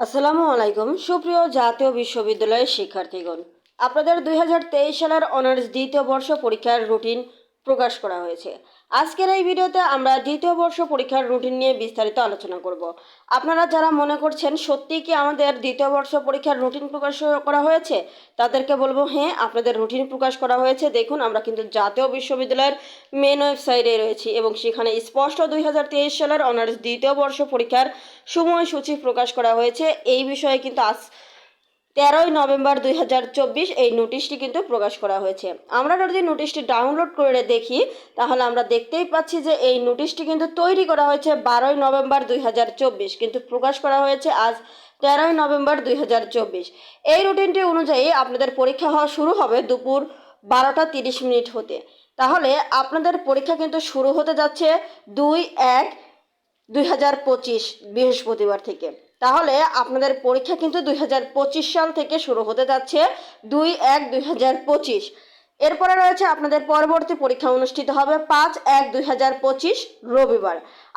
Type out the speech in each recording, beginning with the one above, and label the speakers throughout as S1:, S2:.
S1: আসসালামু আলাইকুম সুপ্রিয় জাতীয় বিশ্ববিদ্যালয়ের শিক্ষার্থীগণ, আপনাদের 2023 সালের অনার্স দ্বিতীয় বর্ষ পরীক্ষার রুটিন প্রকাশ করা হয়েছে। আজকের এই ভিডিওতে আমরা দ্বিতীয় বর্ষ পরীক্ষার রুটিন নিয়ে বিস্তারিত আলোচনা করব। আপনারা যারা মনে করছেন সত্যি কি আমাদের দ্বিতীয় বর্ষ পরীক্ষার রুটিন প্রকাশ করা হয়েছে, তাদেরকে বলবো হ্যাঁ, আপনাদের রুটিন প্রকাশ করা হয়েছে। দেখুন, আমরা কিন্তু জাতীয় বিশ্ববিদ্যালয়ের মেন ওয়েবসাইটে রয়েছি এবং সেখানে স্পষ্ট 2023 সালের অনার্স দ্বিতীয় বর্ষ পরীক্ষার সময়সূচি প্রকাশ করা হয়েছে। এই বিষয়ে কিন্তু আজ 13ই নভেম্বর 2024 এই নোটিশটি কিন্তু প্রকাশ করা হয়েছে। আমরা যদি নোটিশটি ডাউনলোড করে দেখি, তাহলে আমরা দেখতেই পাচ্ছি যে এই নোটিশটি কিন্তু তৈরি করা হয়েছে 12ই নভেম্বর 2024, কিন্তু প্রকাশ করা হয়েছে আজ 13ই নভেম্বর 2024। এই রুটিনটি অনুযায়ী আপনাদের পরীক্ষা হওয়া শুরু হবে দুপুর 12টা 30 মিনিট হতে। তাহলে আপনাদের পরীক্ষা কিন্তু শুরু হতে যাচ্ছে 2/1/2025 বৃহস্পতিবার থেকে। তাহলে আপনাদের পরীক্ষা কিন্তু 2025 সাল থেকে শুরু হতে যাচ্ছে 2/1/2025। এরপরে রয়েছে আপনাদের পরবর্তী পরীক্ষা অনুষ্ঠিত হবে 5/1/2025 রবিবার।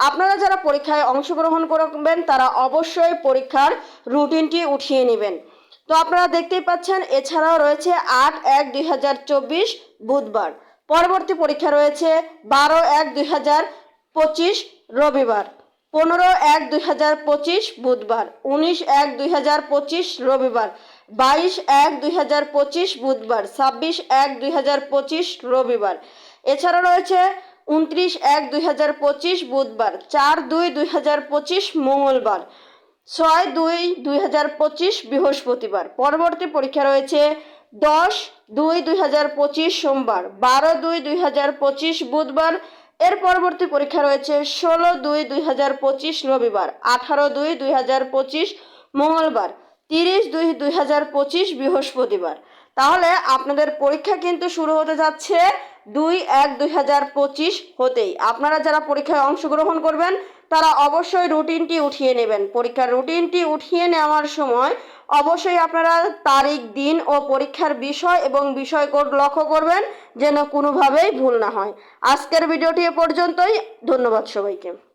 S1: আপনারা যারা পরীক্ষায় অংশগ্রহণ করবেন তারা অবশ্যই পরীক্ষার রুটিনটি উঠিয়ে নেবেন। তো আপনারা দেখতেই পাচ্ছেন, এছাড়াও রয়েছে 8/1/2024 বুধবার। পরবর্তী পরীক্ষা রয়েছে 12/1/2025 রবিবার, 15/1/2025 বুধবার, 19/1/2025 রবিবার, 22/1/2025 বুধবার, 26/1/2025 রবিবার। এছাড়া রয়েছে 29/1/2025 বুধবার, 4/2/2025 মঙ্গলবার, 6/2/2025 বৃহস্পতিবার। পরবর্তী পরীক্ষা রয়েছে 10/2/2025 সোমবার, 12/2/2025 বুধবার। এর পরবর্তী পরীক্ষা রয়েছে 16/2/2025 রবিবার, 18/2/2025 মঙ্গলবার, 30/2/2025 বৃহস্পতিবার। তাহলে আপনাদের পরীক্ষা কিন্তু শুরু হতে যাচ্ছে 2/1/2025 হতেই। আপনারা যারা পরীক্ষায় অংশগ্রহণ করবেন তারা অবশ্যই রুটিনটি উঠিয়ে নেবেন। পরীক্ষার রুটিনটি উঠিয়ে নেওয়ার সময় অবশ্যই আপনারা তারিখ, দিন ও পরীক্ষার বিষয় এবং বিষয় কোড লক্ষ্য করবেন যেন কোনোভাবেই ভুল না হয়। আজকের ভিডিওটি এ পর্যন্তই। ধন্যবাদ সবাইকে।